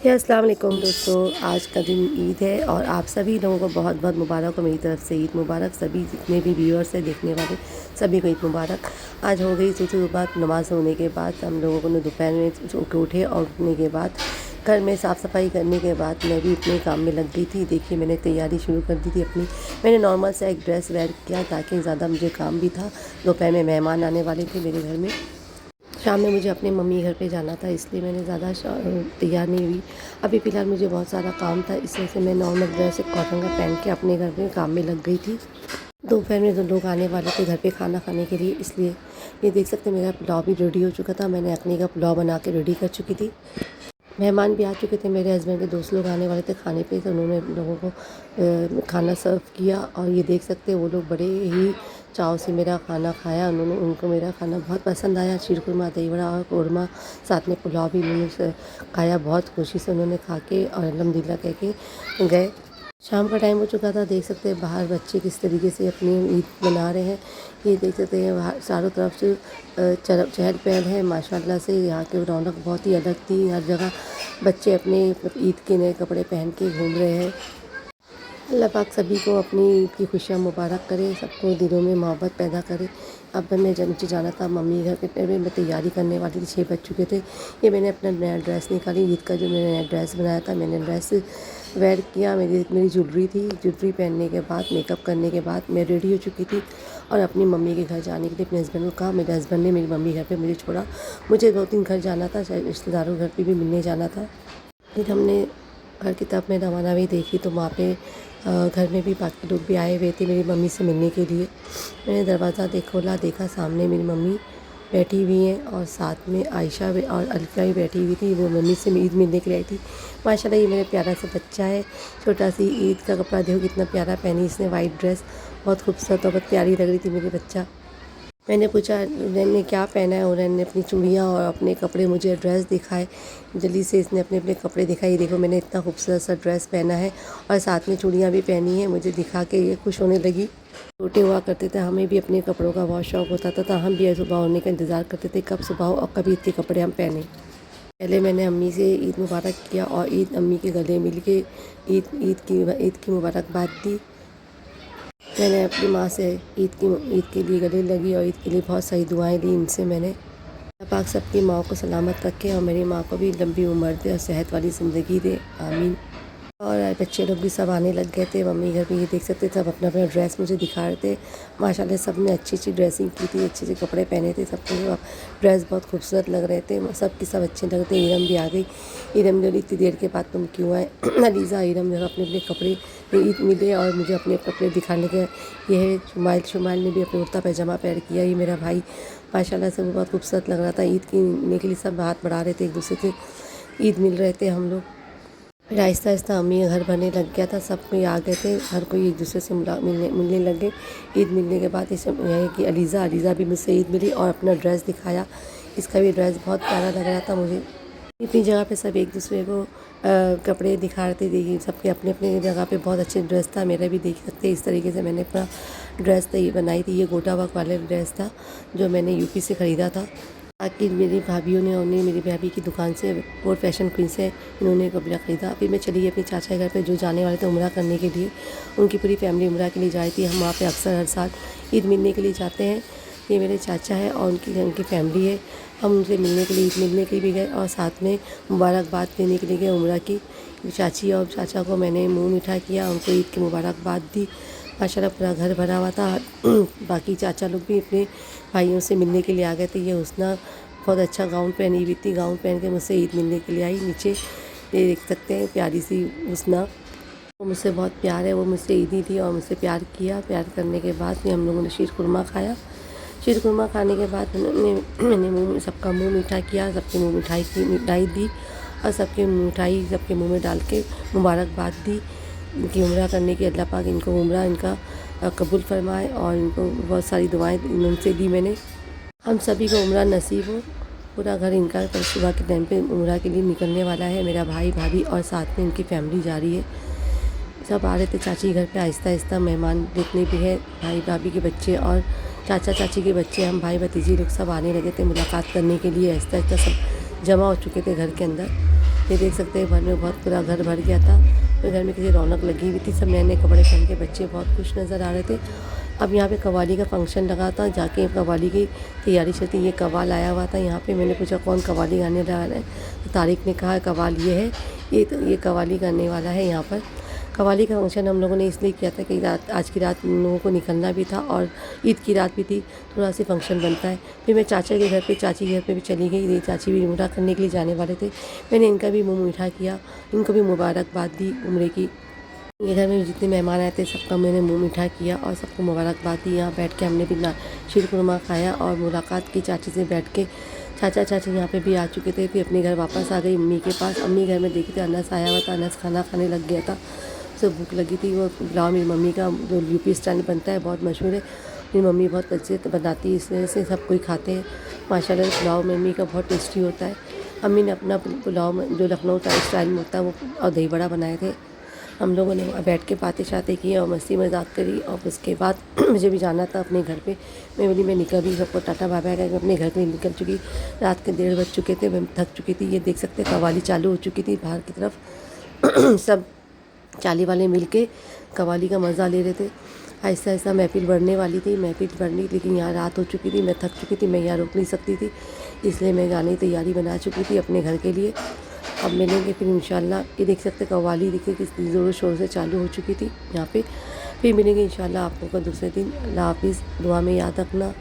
अस्सलाम वालेकुम दोस्तों। आज का दिन ईद है और आप सभी लोगों को बहुत बहुत मुबारक हो। मेरी तरफ से ईद मुबारक। सभी जितने भी व्यूअर्स हैं देखने वाले सभी को ईद मुबारक। आज हो गई सुबह नमाज़ होने के बाद हम लोगों ने दोपहर में उठे और उठने के बाद घर में साफ़ सफाई करने के बाद मैं भी अपने काम में लग गई थी। देखिए मैंने तैयारी शुरू कर दी थी अपनी। मैंने नॉर्मल सा एक ड्रेस वेयर किया ताकि ज़्यादा मुझे काम भी था। दोपहर में मेहमान आने वाले थे मेरे घर में। शाम में मुझे अपने मम्मी घर पे जाना था, इसलिए मैंने ज़्यादा तैयार नहीं हुई। अभी फ़िलहाल मुझे बहुत सारा काम था, इस वजह से मैं नॉर्मल ड्रेस एक कॉटन का पहन के अपने घर में काम में लग गई थी। दोपहर में जो लोग आने वाले थे घर पे खाना खाने के लिए, इसलिए ये देख सकते हैं मेरा पुलाव भी रेडी हो चुका था। मैंने अखनी का पुलाव बना के रेडी कर चुकी थी। मेहमान भी आ चुके थे, मेरे हस्बैंड के दोस्त लोग आने वाले थे खाने पे, तो उन्होंने लोगों को खाना सर्व किया। और ये देख सकते हैं वो लोग बड़े ही चाव से मेरा खाना खाया। उनको मेरा खाना बहुत पसंद आया। शीर खुरमा, दही बड़ा और कौरमा, साथ में पुलाव भी उन्होंने खाया। बहुत खुशी से उन्होंने खा के और अल्हम्दुलिल्लाह कह के गए। शाम का टाइम हो चुका था। देख सकते हैं बाहर बच्चे किस तरीके से अपनी ईद मना रहे हैं। ये देख सकते हैं बाहर चारों तरफ से चहल पहल है माशाल्लाह से। यहाँ की रौनक बहुत ही अलग थी। हर जगह बच्चे अपने ईद के नए कपड़े पहन के घूम रहे हैं। अल्लाह पाक सभी को अपनी ईद की खुशियाँ मुबारक करे, सबको दिलों में मोहब्बत पैदा करे। अब मैं जब मुझे जाना था मम्मी घर पे, मैं तैयारी करने वाली थी, 6 बज चुके थे। ये मैंने अपना नया ड्रेस निकाली, ईद का जो मैंने नया ड्रेस बनाया था, मैंने ड्रेस वेयर किया। मेरी ज्वेलरी थी। ज्वेलरी पहनने के बाद, मेकअप करने के बाद मैं रेडी हो चुकी थी और अपनी मम्मी के घर जाने के लिए अपने हस्बैंड को कहा। मेरे हस्बैंड ने मेरी मम्मी घर पर मुझे छोड़ा। मुझे 2-3 घर जाना था, रिश्तेदारों घर पर भी मिलने जाना था। फिर हमने घर की तरफ में रवाना भी देखी तो वहाँ पे घर में भी बाकी लोग भी आए हुए थे मेरी मम्मी से मिलने के लिए। मैंने दरवाज़ा खोला, देखा सामने मेरी मम्मी बैठी हुई हैं और साथ में आयशा भी और अल्फा भी बैठी हुई थी। वो मम्मी से ईद मिलने के लिए आई थी। माशाल्लाह ये मेरा प्यारा सा बच्चा है, छोटा सी। ईद का कपड़ा देखो कितना प्यारा पहनी इसने, वाइट ड्रेस, बहुत खूबसूरत और बहुत प्यारी लग रही थी मेरी बच्चा। मैंने पूछा उरैन ने क्या पहना है। उरैन ने अपनी चूड़ियाँ और अपने कपड़े मुझे ड्रेस दिखाए। जल्दी से इसने अपने अपने कपड़े दिखाए। देखो मैंने इतना खूबसूरत सा ड्रेस पहना है और साथ में चूड़ियाँ भी पहनी हैं। मुझे दिखा के ये खुश होने लगी। छोटे हुआ करते थे हमें भी अपने कपड़ों का बहुत शौक़ होता था, हम भी सुबह होने का इंतज़ार करते थे कब सुबह हो और कब ईद के कपड़े हम पहने। पहले मैंने अम्मी से ईद मुबारक किया और ईद अम्मी के गले मिल के ईद की मुबारकबाद दी। मैंने अपनी माँ से ईद के लिए गले लगी और ईद के लिए बहुत सारी दुआएं दी इनसे मैंने। अल्लाह पाक सबकी माँ को सलामत रखे और मेरी माँ को भी लंबी उम्र दे और सेहत वाली ज़िंदगी दे, आमीन। और बच्चे लोग भी सब आने लग गए थे मम्मी घर पे। ये देख सकते सब अपना अपना ड्रेस मुझे दिखा रहे थे। माशाल्लाह सब ने अच्छी अच्छी ड्रेसिंग की थी, अच्छे अच्छे कपड़े पहने थे। सबके ड्रेस बहुत खूबसूरत लग रहे थे, सब की सब अच्छे लग रहे थे। ईरम भी आ गई। ईरम ने बोली इतनी देर के बाद तुम क्यों आए। अलीज़ा ईरम ने अपने अपने कपड़े ईद मिले और मुझे अपने कपड़े दिखाने के। ये है शुमाइल ने भी अपने कुर्ता पैजामा पहन किया। ये मेरा भाई माशाल्लाह से वो बहुत खूबसूरत लग रहा था। ईद के लिए सब हाथ बढ़ा रहे थे एक दूसरे से, ईद मिल रहे थे हम लोग। फिर आहिस्ता आहिस्ता अम्मी घर भरने लग गया था, सब कोई आ गए थे, हर कोई एक दूसरे से मिलने लगे। ईद मिलने के बाद इस यह है कि अलीज़ा भी मुझसे ईद मिली और अपना ड्रेस दिखाया। इसका भी ड्रेस बहुत प्यारा लग रहा था मुझे। इतनी जगह पे सब एक दूसरे को कपड़े दिखा रहे थे। देखिए सबके अपने अपने जगह पे बहुत अच्छे ड्रेस था। मेरा भी देख सकते हैं इस तरीके से मैंने अपना ड्रेस बनाई थी। ये गोटा वर्क वाले ड्रेस था जो मैंने यूपी से ख़रीदा था। बाकी मेरी भाभीयों ने उन्हें मेरी भाभी की दुकान से और फैशन क्वीन से इन्होंने कपड़ा ख़रीदा। फिर मैं चली गई अपनी चाचा के घर पे जो जाने वाले थे उम्रा करने के लिए। उनकी पूरी फैमिली उम्रा के लिए जा रही थी। हम वहाँ पे अक्सर हर साल ईद मिलने के लिए जाते हैं। ये मेरे चाचा है और उनकी फैमिली है। हम उनसे मिलने के लिए ईद मिलने के लिए भी गए और साथ में मुबारकबाद देने के लिए गए उम्रा की। चाची और चाचा को मैंने मुँह मीठा किया, उनको ईद की मुबारकबाद दी। माशाल्लाह पूरा घर भरा हुआ था। बाकी चाचा लोग भी अपने भाइयों से मिलने के लिए आ गए थे। ये हुस्ना बहुत अच्छा गाउन पहनी हुई थी, गाउन पहन के मुझसे ईद मिलने के लिए आई। नीचे ये देख सकते हैं प्यारी सी हुस्ना, वो मुझसे बहुत प्यार है। वो मुझसे ईदी थी और मुझसे प्यार किया। प्यार करने के बाद में हम लोगों ने शीर खुरमा खाया। शीर खुरमा खाने के बाद मैंने सबका मुँह मीठा किया, सबके मुँह मिठाई दी और सबके मुँह में डाल के मुबारकबाद दी इनकी उम्रा करने की। अल्लाह पाक इनको उम्रा इनका कबूल फरमाए और इनको बहुत सारी दुआएं उनसे दी मैंने। हम सभी को उम्रा नसीब हो। पूरा घर इनका कल सुबह के टाइम पे उम्रा के लिए निकलने वाला है। मेरा भाई भाभी और साथ में इनकी फैमिली जा रही है। सब आ रहे थे चाची घर पे आहिस्ता आहिस्ता। मेहमान जितने भी है, भाई भाभी के बच्चे और चाचा चाची के बच्चे, हम भाई भतीजी लोग सब आने लगे थे मुलाकात करने के लिए। आहिस्ता आहिस्ता सब जमा हो चुके थे घर के अंदर। ये देख सकते हैं घर में बहुत पूरा घर भर गया था। तो घर में किसी रौनक लगी हुई थी, सब नए नए कपड़े पहन के बच्चे बहुत खुश नज़र आ रहे थे। अब यहाँ पे कव्वाली का फंक्शन लगा था, जाके कव्वाली की तैयारी चलती। ये कव्वाल आया हुआ था यहाँ पे। मैंने पूछा कौन कव्वाली गाने वाला है, तो तारिक ने कहा कव्वाल ये है, ये कव्वाली गाने वाला है यहाँ पर। कव्वाली का फंक्शन हम लोगों ने इसलिए किया था कि आज की रात उन लोगों को निकलना भी था और ईद की रात भी थी, थोड़ा सा फंक्शन बनता है। फिर मैं चाचा के घर पे, चाची के घर पे भी चली गई। ये चाची भी उम्रा करने के लिए जाने वाले थे। मैंने इनका भी मुँह मीठा किया, इनको भी मुबारकबाद दी उम्रे की। ये घर में जितने मेहमान आए थे सबका मैंने मुँह मीठा किया और सबको मुबारकबाद दी। यहाँ बैठ के हमने भी शीरकुरमा खाया और मुलाकात की चाची से बैठ के। चाचा चाची यहाँ पे भी आ चुके थे। फिर अपने घर वापस आ गई अम्मी के पास। अम्मी घर में देखी थी अनस आया हुआ था, अनस खाना खाने लग गया था। तो भूख लगी थी। वो पुलाव मेरी मम्मी का जो यूपी स्टाइल बनता है बहुत मशहूर है, मेरी मम्मी बहुत अच्छे बनाती है, इस वजह से सब कोई खाते हैं। माशाल्लाह पुलाव मम्मी का बहुत टेस्टी होता है। अम्मी ने अपना पुलाव जो लखनऊ स्टाइल में होता है वो और दही बड़ा बनाए थे। हम लोगों ने वहाँ बैठ के बातें शातें की और मस्ती मजाक करी। और उसके बाद मुझे भी जाना था अपने घर पे। मैं निकल भी, सबको टाटा बाय बाय करके अपने घर पे निकल चुकी। रात के 1:30 बज चुके थे, मैं थक चुकी थी। ये देख सकते कव्वाली चालू हो चुकी थी बाहर की तरफ। सब चाली वाले मिल के कव्वाली का मज़ा ले रहे थे। ऐसा ऐसा महफिल बढ़ने वाली थी, लेकिन यहाँ रात हो चुकी थी, मैं थक चुकी थी, मैं यहाँ रुक नहीं सकती थी, इसलिए मैं गाने की तैयारी बना चुकी थी अपने घर के लिए। अब मिलेंगे फिर इंशाल्लाह। ये देख सकते कव्वाली देखिए किस ज़ोर शोर से चालू हो चुकी थी यहाँ पे। फिर मिलेंगे इंशाल्लाह आप लोगों को दूसरे दिन। अल्लाह हाफिज़, दुआ में याद रखना।